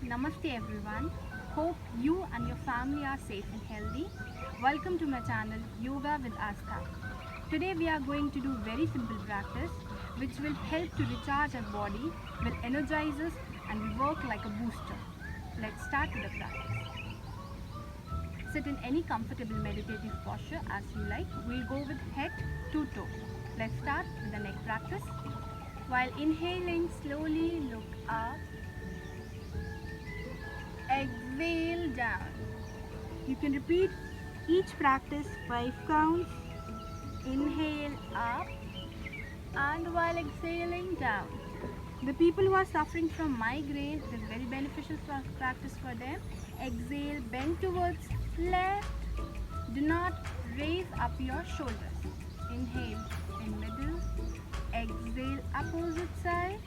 Namaste everyone. Hope you and your family are safe and healthy. Welcome to my channel Yoga with Aastha. Today we are going to do very simple practice which will help to recharge our body, will energize us and will work like a booster. Let's start with the practice. Sit in any comfortable meditative posture as you like. We'll go with head to toe. Let's start with the neck practice. While inhaling, slowly look up. Exhale down. You can repeat each practice 5 counts. Inhale up and while exhaling down. The people who are suffering from migraine, it is very beneficial practice for them. Exhale, bend towards left. Do not raise up your shoulders. Inhale in middle. Exhale opposite side.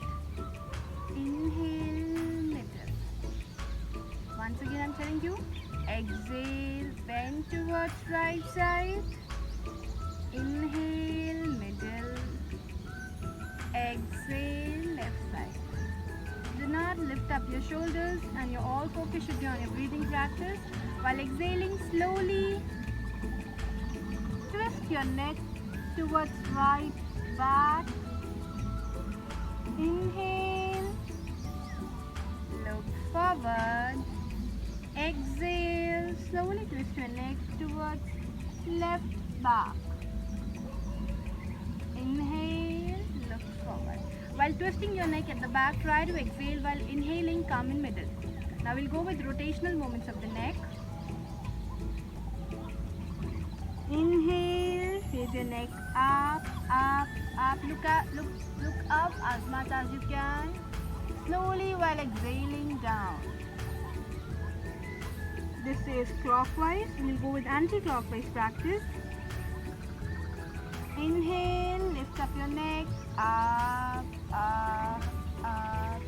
Inhale middle. Once again I'm telling you, exhale, bend towards right side, inhale, middle, exhale, left side. Do not lift up your shoulders and your all focus should be on your breathing practice. While exhaling, slowly twist your neck towards right, back, inhale, look forward. Exhale, slowly twist your neck towards left back. Inhale, look forward. While twisting your neck at the back, try to exhale while inhaling, come in middle. Now we'll go with rotational movements of the neck. Inhale, raise your neck up, up, up. Look up as much as you can. Slowly while exhaling down. This is clockwise. We'll go with anti-clockwise practice. Inhale, lift up your neck, up, up, up,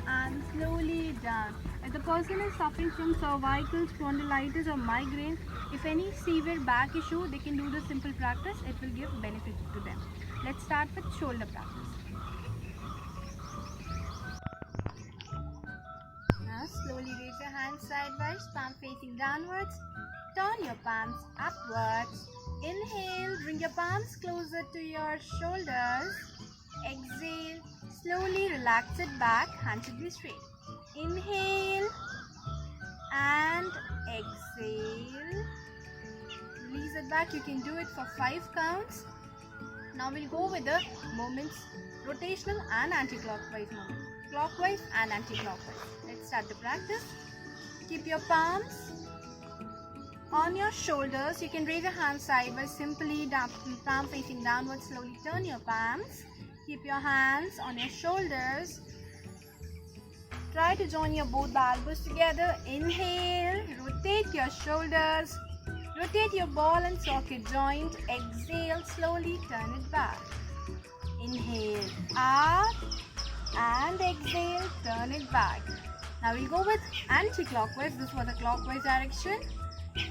and slowly down. If the person is suffering from cervical spondylitis or migraine, if any severe back issue, they can do this simple practice. It will give benefit to them. Let's start with shoulder practice. Slowly raise your hands sidewise, palm facing downwards. Turn your palms upwards. Inhale, bring your palms closer to your shoulders. Exhale, slowly relax it back, hands should be straight. Inhale and exhale. Release it back, you can do it for 5 counts. Now we'll go with the movements, rotational and anti-clockwise movement. Clockwise and anti-clockwise. Let's start the practice. Keep your palms on your shoulders. You can raise your hands sideways, simply palm facing downwards. Slowly turn your palms. Keep your hands on your shoulders. Try to join your both the elbows together. Inhale, rotate your shoulders. Rotate your ball and socket joint. Exhale, slowly turn it back. Inhale, up. And exhale, turn it back. Now we'll go with anti-clockwise. This was the clockwise direction.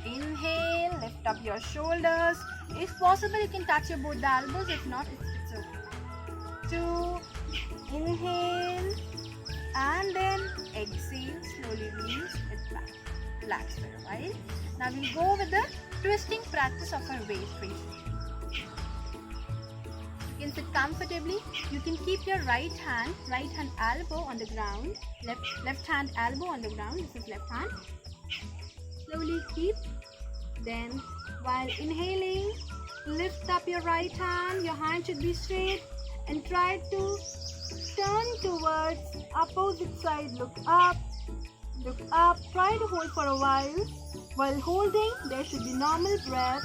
Inhale, lift up your shoulders. If possible, you can touch your both the elbows. If not, it's okay. 2, inhale, and then exhale, slowly release it back. Relax for a while. Now we'll go with the twisting practice of our waist raising. You can sit comfortably. You can keep your right hand elbow on the ground. Left hand elbow on the ground. This is left hand. Slowly keep. Then while inhaling, lift up your right hand. Your hand should be straight and try to turn towards opposite side. Look up. Look up. Try to hold for a while. While holding, there should be normal breath.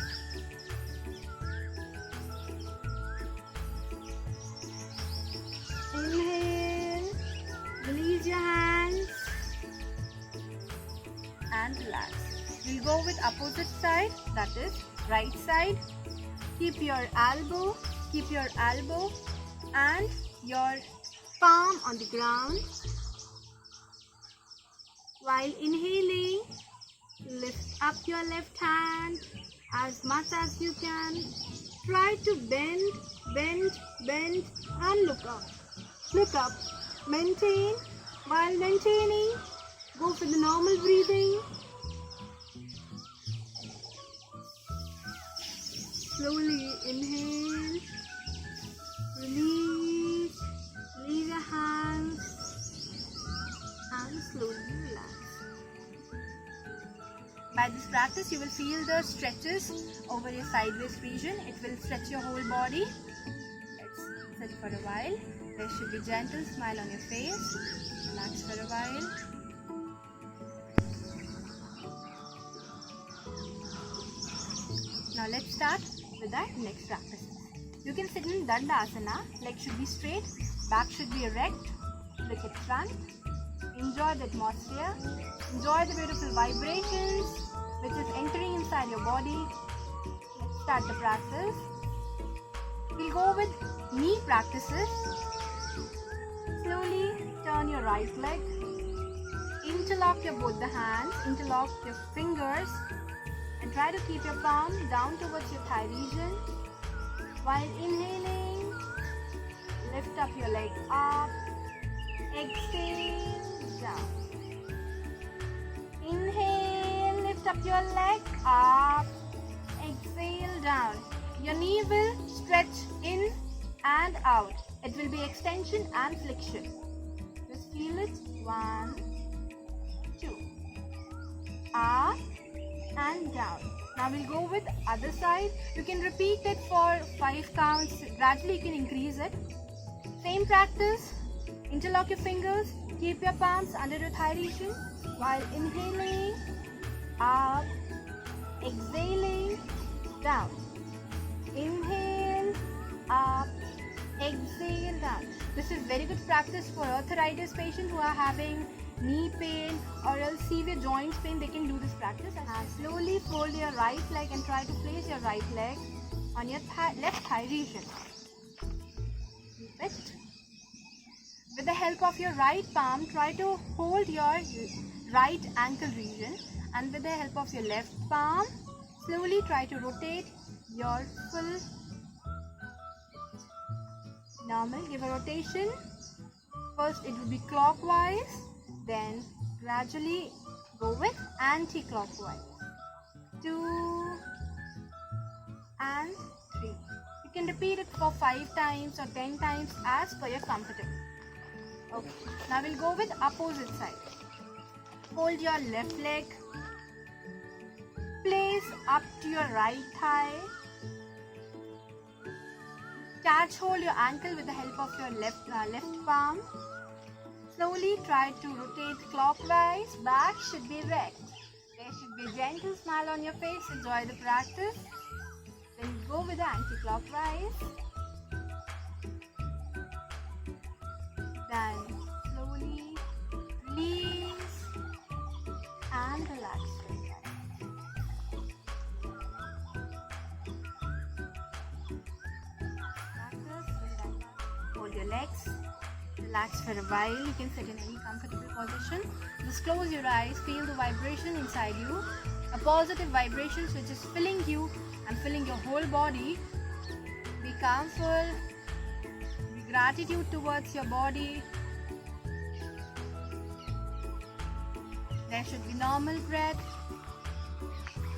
Inhale, release your hands and relax. We'll go with opposite side, that is right side. Keep your elbow and your palm on the ground. While inhaling, lift up your left hand as much as you can. Try to bend and look up. Look up. Maintain. While maintaining, Go for the normal breathing. Slowly inhale, release your hands and slowly relax. By this practice, you will feel the stretches over your sideways region. It will stretch your whole body. Let's sit for a while. There should be a gentle smile on your face. Relax for a while. Now let's start with our next practice. You can sit in Dandasana. Legs should be straight, back should be erect. Look at front. Enjoy the atmosphere. Enjoy the beautiful vibrations which is entering inside your body. Let's start the practice. We'll go with knee practices. Slowly turn your right leg. Interlock both the hands. Interlock your fingers. And try to keep your palm down towards your thigh region. While inhaling, lift up your leg up. Exhale, down. Inhale, lift up your leg up. Exhale, down. Your knee will stretch in and out. It will be extension and flexion. Just feel it. 1, 2. Up and down. Now we'll go with other side. You can repeat it for 5 counts. Gradually you can increase it. Same practice. Interlock your fingers. Keep your palms under your thigh region. While inhaling, up. Exhaling, down. Inhale, up. Exhale, down. This is very good practice for arthritis patients who are having knee pain or else severe joints pain. They can do this practice. And slowly fold your right leg and try to place your right leg on your left thigh region. Keep it. With the help of your right palm, try to hold your right ankle region, and with the help of your left palm, slowly try to rotate your full normal. Give a rotation. First it will be clockwise, then gradually go with anti-clockwise. 2 and 3. You can repeat it for 5 times or 10 times as per your comfortable. Okay, now we'll go with opposite side. Hold your left leg. Place up to your right thigh. Catch hold your ankle with the help of your left palm. Slowly try to rotate clockwise. Back should be erect. There should be a gentle smile on your face. Enjoy the practice. Then go with the anti-clockwise. Then slowly release and relax. Hold your legs. Relax for a while. You can sit in any comfortable position. Just close your eyes. Feel the vibration inside you. A positive vibration which is filling you and filling your whole body. Be calmful. Be gratitude towards your body. There should be normal breath.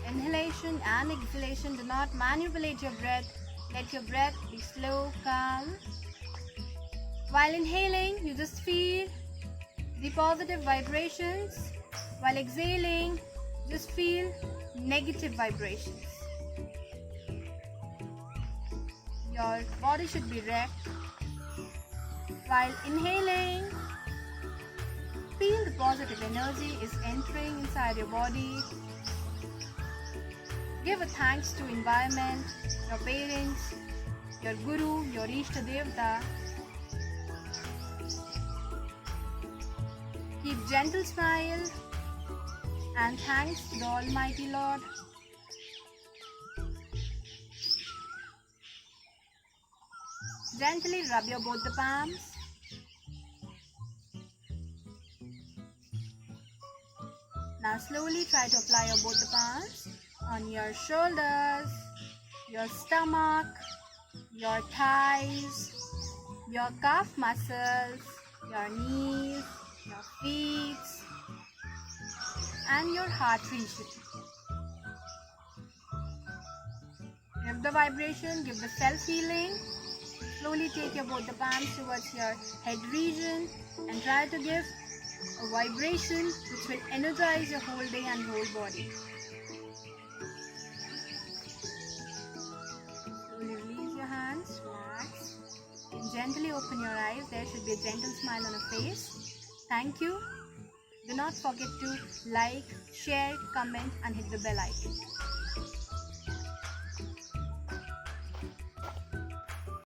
Inhalation and exhalation. Do not manipulate your breath. Let your breath be slow, calm. While inhaling, you just feel the positive vibrations. While exhaling, just feel negative vibrations. Your body should be erect. While inhaling, feel the positive energy is entering inside your body. Give a thanks to environment, your parents, your guru, your Ishta Devata. Keep gentle smile and thanks to the Almighty Lord. Gently rub your both the palms. Now slowly try to apply your both the palms on your shoulders, your stomach, your thighs, your calf muscles, your knees, your feet, and your heart region. Give the vibration, give the self-healing. Slowly take your both the palms towards your head region and try to give a vibration which will energize your whole day and whole body. Slowly release your hands, relax. And gently open your eyes. There should be a gentle smile on your face. Thank you. Do not forget to like, share, comment and hit the bell icon.